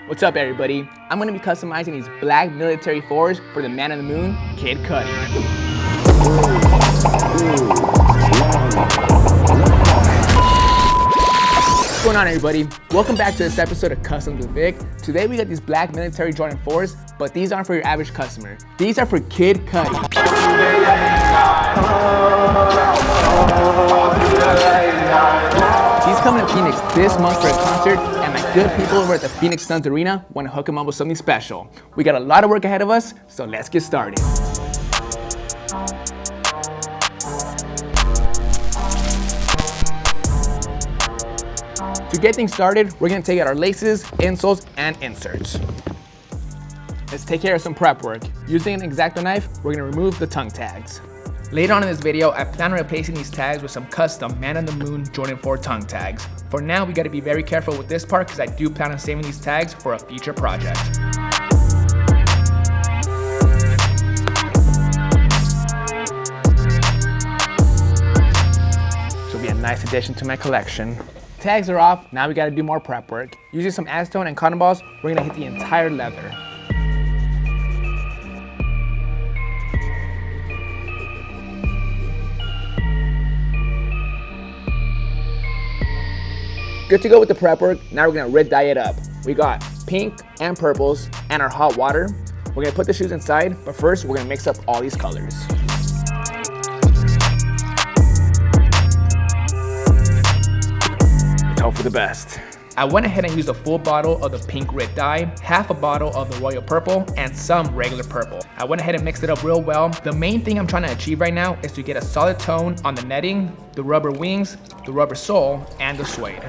What's up, everybody? I'm going to be customizing these black military fours for the man on the moon, Kid Cudi. What's going on, everybody? Welcome back to this episode of Customs with Vic. Today we got these black military Jordan 4s, but these aren't for your average customer. These are for Kid Cudi. He's coming to Phoenix this month for a concert, and my good people over at the Phoenix Suns Arena want to hook him up with something special. We got a lot of work ahead of us, so let's get started. To get things started, we're going to take out our laces, insoles, and inserts. Let's take care of some prep work. Using an X-Acto knife, we're going to remove the tongue tags. Later on in this video, I plan on replacing these tags with some custom Man on the Moon Jordan 4 tongue tags. For now, we got to be very careful with this part because I do plan on saving these tags for a future project. This will be a nice addition to my collection. Tags are off, now we got to do more prep work. Using some acetone and cotton balls, we're going to hit the entire leather. Good to go with the prep work. Now we're gonna Rit Dye it up. We got pink and purples and our hot water. We're gonna put the shoes inside, but first we're gonna mix up all these colors. Let's hope for the best. I went ahead and used a full bottle of the pink Rit Dye, half a bottle of the royal purple, and some regular purple. I went ahead and mixed it up real well. The main thing I'm trying to achieve right now is to get a solid tone on the netting, the rubber wings, the rubber sole, and the suede.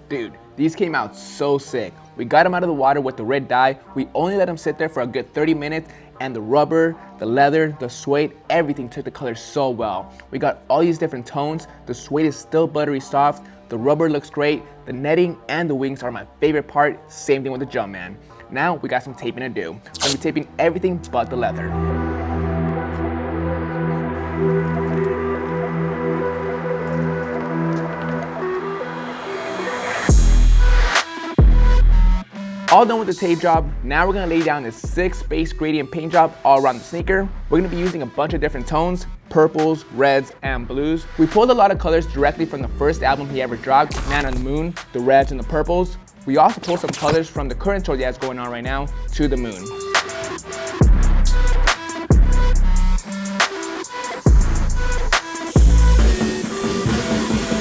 Dude, these came out so sick. We got them out of the water with the Rit Dye. We only let them sit there for a good 30 minutes, and the rubber, the leather, the suede, everything took the color so well. We got all these different tones. The suede is still buttery soft. The rubber looks great. The netting and the wings are my favorite part. Same thing with the Jumpman. Now we got some taping to do. I'm gonna be taping everything but the leather. All done with the tape job, now we're gonna lay down this 6 base gradient paint job all around the sneaker. We're gonna be using a bunch of different tones, purples, reds, and blues. We pulled a lot of colors directly from the first album he ever dropped, Man on the Moon, the reds and the purples. We also pulled some colors from the current tour that's going on right now, To the Moon.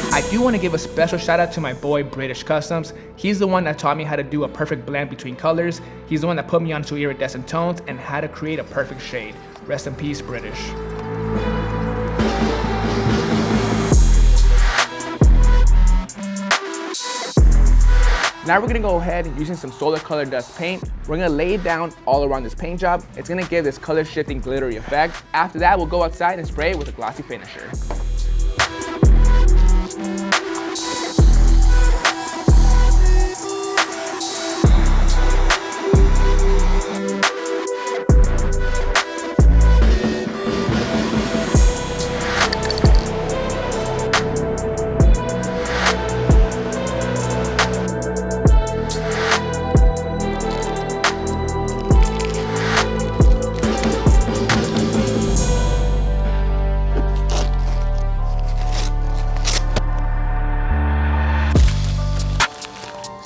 I do want to give a special shout out to my boy British Customs. He's the one that taught me how to do a perfect blend between colors. He's the one that put me onto iridescent tones and how to create a perfect shade. Rest in peace, British. Now we're gonna go ahead using some solar color dust paint. We're gonna lay it down all around this paint job. It's gonna give this color shifting glittery effect. After that, we'll go outside and spray it with a glossy finisher.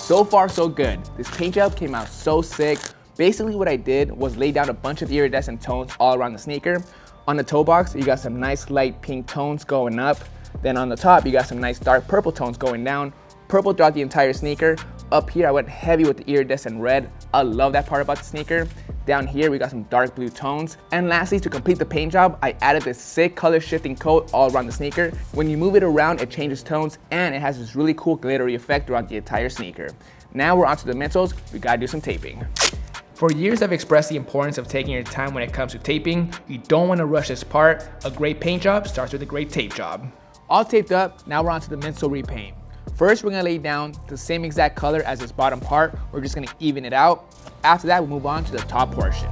So far, so good. This paint job came out so sick. Basically what I did was lay down a bunch of iridescent tones all around the sneaker. On the toe box, you got some nice light pink tones going up. Then on the top, you got some nice dark purple tones going down. Purple throughout the entire sneaker. Up here, I went heavy with the iridescent red. I love that part about the sneaker. Down here, we got some dark blue tones. And lastly, to complete the paint job, I added this sick color shifting coat all around the sneaker. When you move it around, it changes tones and it has this really cool glittery effect throughout the entire sneaker. Now we're onto the midsoles. We gotta do some taping. For years, I've expressed the importance of taking your time when it comes to taping. You don't wanna rush this part. A great paint job starts with a great tape job. All taped up, now we're onto the midsole repaint. First, we're gonna lay down the same exact color as this bottom part. We're just gonna even it out. After that, we'll move on to the top portion.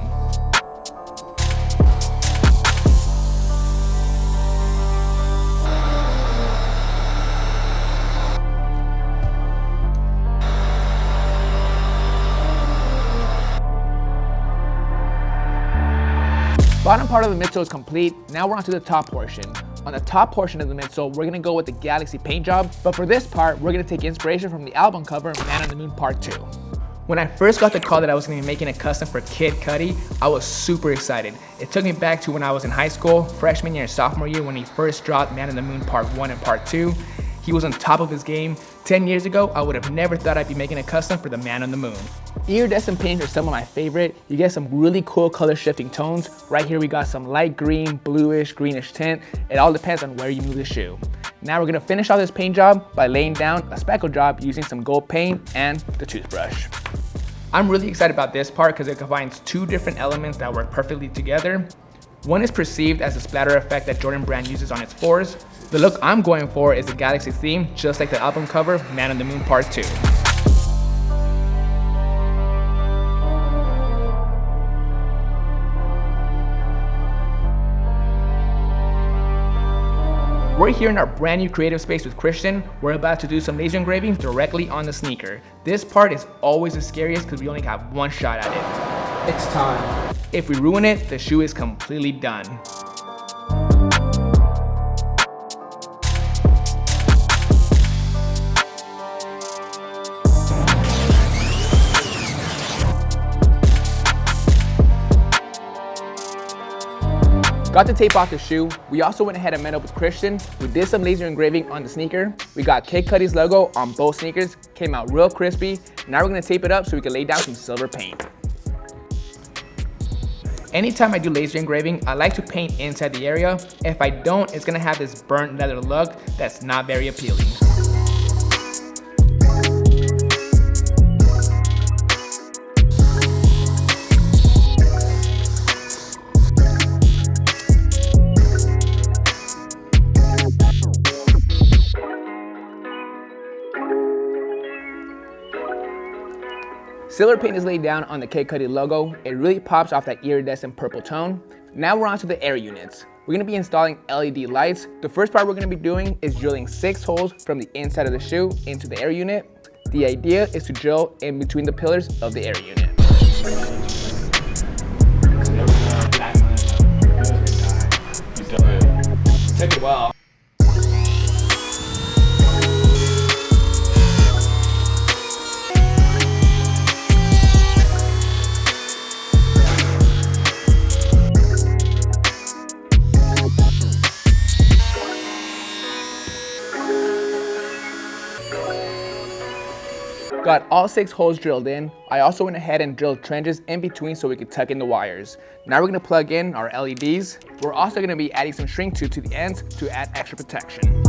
bottom part of the midsole is complete. Now we're on to the top portion. On the top portion of the midsole, we're gonna go with the Galaxy paint job, but for this part, we're gonna take inspiration from the album cover, Man on the Moon Part 2. When I first got the call that I was gonna be making a custom for Kid Cudi, I was super excited. It took me back to when I was in high school, freshman year and sophomore year, when he first dropped Man on the Moon Part 1 and Part 2. He was on top of his game. 10 years ago, I would have never thought I'd be making a custom for the Man on the Moon. Iridescent paints are some of my favorite. You get some really cool color shifting tones. Right here we got some light green, bluish, greenish tint. It all depends on where you move the shoe. Now we're gonna finish off this paint job by laying down a speckle job using some gold paint and the toothbrush. I'm really excited about this part because it combines two different elements that work perfectly together. One is perceived as the splatter effect that Jordan Brand uses on its fours. The look I'm going for is the Galaxy theme, just like the album cover, Man on the Moon Part 2. We're here in our brand new creative space with Christian. We're about to do some laser engraving directly on the sneaker. This part is always the scariest because we only have one shot at it. It's time. If we ruin it, the shoe is completely done. Got the tape off the shoe. We also went ahead and met up with Christian. We did some laser engraving on the sneaker. We got Kid Cudi's logo on both sneakers. Came out real crispy. Now we're gonna tape it up so we can lay down some silver paint. Anytime I do laser engraving, I like to paint inside the area. If I don't, it's gonna have this burnt leather look that's not very appealing. Silver paint is laid down on the Kid Cudi logo. It really pops off that iridescent purple tone. Now we're on to the air units. We're gonna be installing LED lights. The first part we're gonna be doing is drilling 6 holes from the inside of the shoe into the air unit. The idea is to drill in between the pillars of the air unit. Take it well. Got all 6 holes drilled in. I also went ahead and drilled trenches in between so we could tuck in the wires. Now we're gonna plug in our LEDs. We're also gonna be adding some shrink tube to the ends to add extra protection.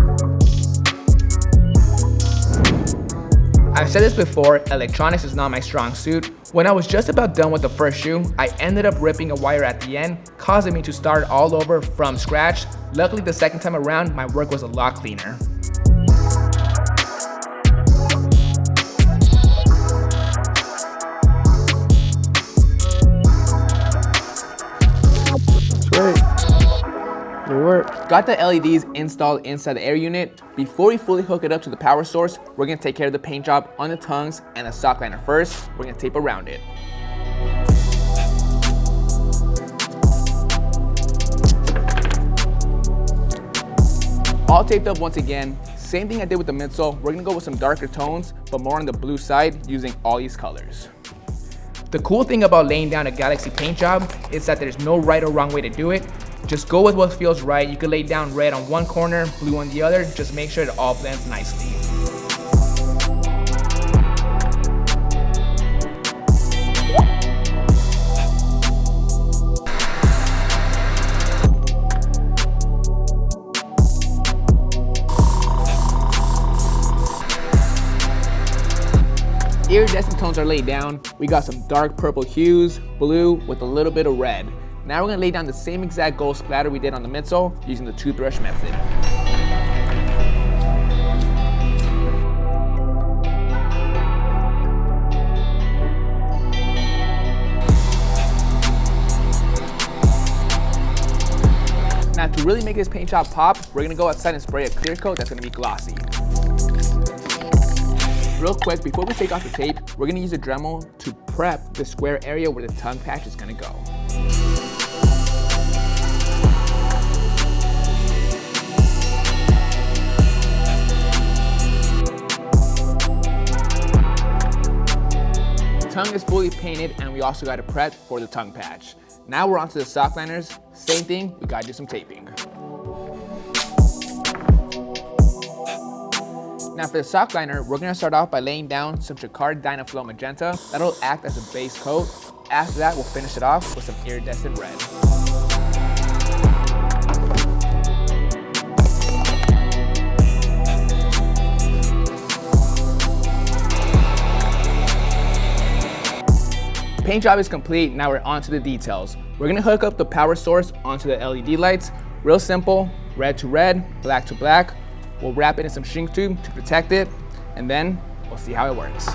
I've said this before, electronics is not my strong suit. When I was just about done with the first shoe, I ended up ripping a wire at the end, causing me to start all over from scratch. Luckily, the second time around, my work was a lot cleaner. Got the LEDs installed inside the air unit. Before we fully hook it up to the power source, we're gonna take care of the paint job on the tongues and the sock liner first. We're gonna tape around it. All taped up once again. Same thing I did with the midsole. We're gonna go with some darker tones, but more on the blue side using all these colors. The cool thing about laying down a Galaxy paint job is that there's no right or wrong way to do it. Just go with what feels right. You can lay down red on one corner, blue on the other. Just make sure it all blends nicely. Iridescent tones are laid down. We got some dark purple hues, blue with a little bit of red. Now we're gonna lay down the same exact gold splatter we did on the midsole using the toothbrush method. Now to really make this paint job pop, we're gonna go outside and spray a clear coat that's gonna be glossy. Real quick, before we take off the tape, we're gonna use a Dremel to prep the square area where the tongue patch is gonna go. tongue is fully painted and we also got it prepped for the tongue patch. Now we're onto the sock liners. Same thing, we gotta do some taping. Now for the sock liner, we're gonna start off by laying down some Jacquard Dynaflow Magenta. That'll act as a base coat. After that, we'll finish it off with some iridescent red. Paint job is complete, now we're on to the details. We're gonna hook up the power source onto the LED lights. Real simple, red to red, black to black. We'll wrap it in some shrink tube to protect it, and then we'll see how it works.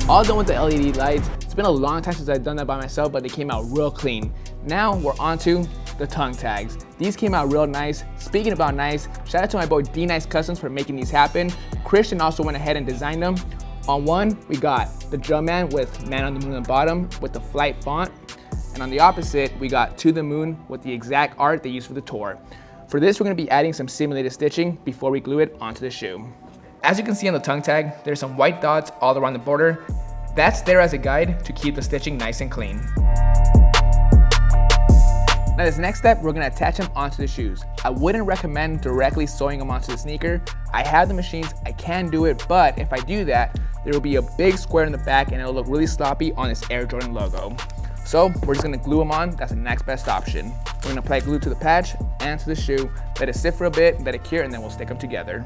All done with the LED lights. It's been a long time since I've done that by myself, but they came out real clean. Now we're on to the tongue tags. These came out real nice. Speaking about nice, shout out to my boy D Nice Customs for making these happen. Christian also went ahead and designed them. On one, we got the drum man with Man on the Moon on the bottom with the flight font. And on the opposite, we got To the Moon with the exact art they used for the tour. For this, we're gonna be adding some simulated stitching before we glue it onto the shoe. As you can see on the tongue tag, there's some white dots all around the border. That's there as a guide to keep the stitching nice and clean. Now this next step, we're gonna attach them onto the shoes. I wouldn't recommend directly sewing them onto the sneaker. I have the machines, I can do it, but if I do that, there will be a big square in the back and it'll look really sloppy on this Air Jordan logo. So we're just gonna glue them on, that's the next best option. We're gonna apply glue to the patch and to the shoe, let it sit for a bit, let it cure, and then we'll stick them together.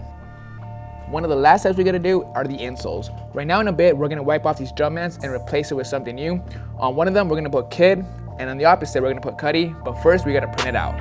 One of the last steps we gotta do are the insoles. Right now in a bit, we're gonna wipe off these Jumpmans and replace it with something new. On one of them, we're gonna put Kid, and on the opposite, we're gonna put Cudi, but first we gotta print it out.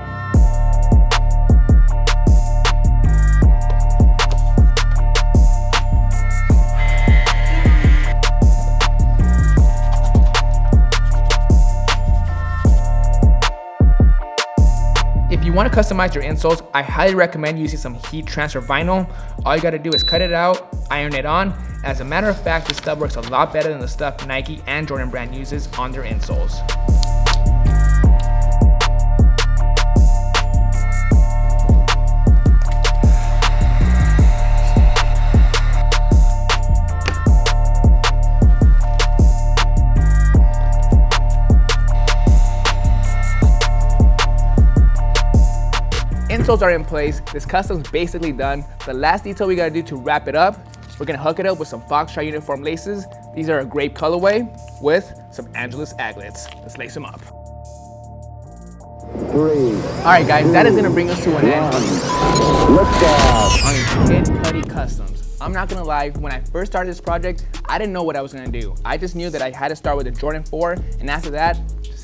If you want to customize your insoles, I highly recommend using some heat transfer vinyl. All you got to do is cut it out, iron it on. As a matter of fact, this stuff works a lot better than the stuff Nike and Jordan brand uses on their insoles. Insoles are in place, this custom's basically done. The last detail we gotta do to wrap it up, we're gonna hook it up with some Foxtrot uniform laces. These are a grape colorway with some Angelus aglets. Let's lace them up. 3. Alright guys, that is gonna bring us to an end on Kid Cudi Customs. I'm not gonna lie, when I first started this project, I didn't know what I was gonna do. I just knew that I had to start with a Jordan 4, and after that,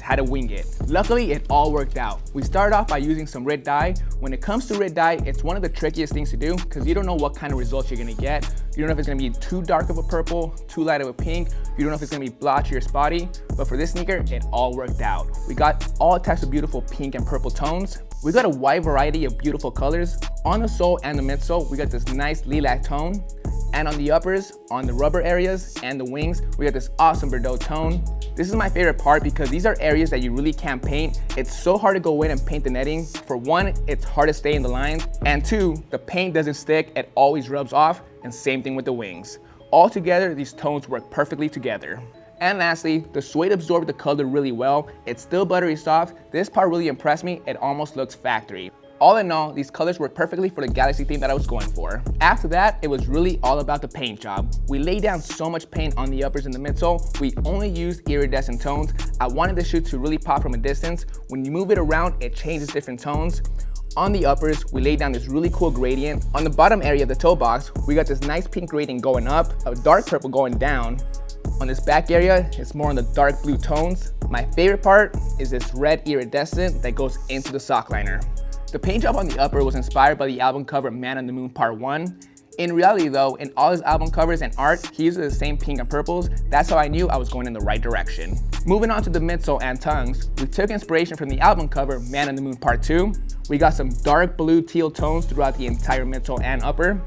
had to wing it. Luckily, it all worked out. We started off by using some Rit Dye. When it comes to Rit Dye, it's one of the trickiest things to do because you don't know what kind of results you're gonna get. You don't know if it's gonna be too dark of a purple, too light of a pink. You don't know if it's gonna be blotchy or spotty. But for this sneaker, it all worked out. We got all types of beautiful pink and purple tones. We got a wide variety of beautiful colors. On the sole and the midsole, we got this nice lilac tone. And on the uppers, on the rubber areas and the wings, we got this awesome Bordeaux tone. This is my favorite part because these are areas that you really can't paint. It's so hard to go in and paint the netting. For one, it's hard to stay in the lines. And two, the paint doesn't stick, it always rubs off. And same thing with the wings. All together, these tones work perfectly together. And lastly, the suede absorbed the color really well. It's still buttery soft. This part really impressed me. It almost looks factory. All in all, these colors work perfectly for the galaxy theme that I was going for. After that, it was really all about the paint job. We laid down so much paint on the uppers and the midsole, we only used iridescent tones. I wanted the shoe to really pop from a distance. When you move it around, it changes different tones. On the uppers, we laid down this really cool gradient. On the bottom area of the toe box, we got this nice pink gradient going up, a dark purple going down. On this back area, it's more on the dark blue tones. My favorite part is this red iridescent that goes into the sock liner. The paint job on the upper was inspired by the album cover Man on the Moon Part 1. In reality though, in all his album covers and art, he uses the same pink and purples. That's how I knew I was going in the right direction. Moving on to the midsole and tongues, we took inspiration from the album cover Man on the Moon Part 2. We got some dark blue teal tones throughout the entire midsole and upper.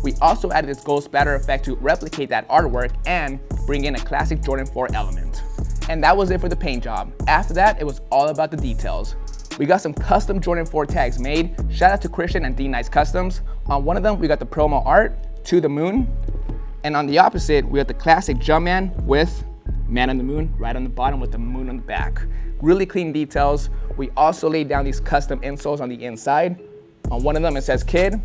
We also added this gold spatter effect to replicate that artwork and bring in a classic Jordan 4 element. And that was it for the paint job. After that, it was all about the details. We got some custom Jordan 4 tags made. Shout out to Christian and D Nice Customs. On one of them, we got the promo art, To the Moon. And on the opposite, we got the classic Jumpman with Man on the Moon right on the bottom with the moon on the back. Really clean details. We also laid down these custom insoles on the inside. On one of them, it says Kid,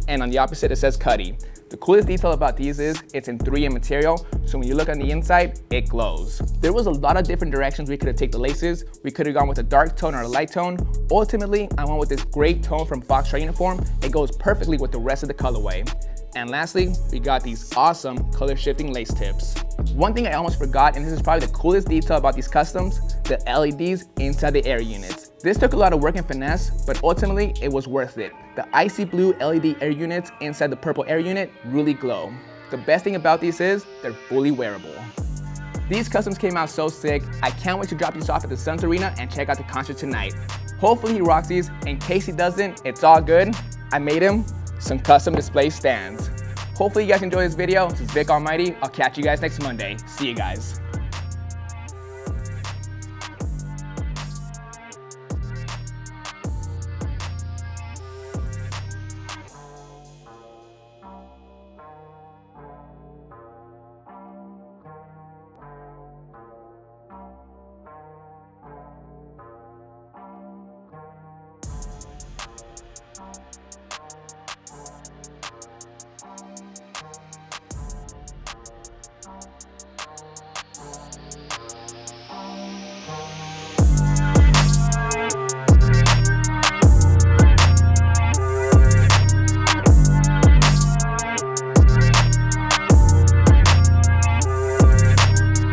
and on the opposite, it says Cudi. The coolest detail about these is it's in 3M material, so when you look on the inside, it glows. There was a lot of different directions we could have taken the laces. We could have gone with a dark tone or a light tone. Ultimately, I went with this great tone from Foxtrot Uniform. It goes perfectly with the rest of the colorway. And lastly, we got these awesome color shifting lace tips. One thing I almost forgot, and this is probably the coolest detail about these customs, the LEDs inside the air units. This took a lot of work and finesse, but ultimately it was worth it. The icy blue LED air units inside the purple air unit really glow. The best thing about these is they're fully wearable. These customs came out so sick. I can't wait to drop these off at the Suns Arena and check out the concert tonight. Hopefully he rocks these. In case he doesn't, it's all good. I made him some custom display stands. Hopefully you guys enjoyed this video. This is Vic Almighty. I'll catch you guys next Monday. See you guys.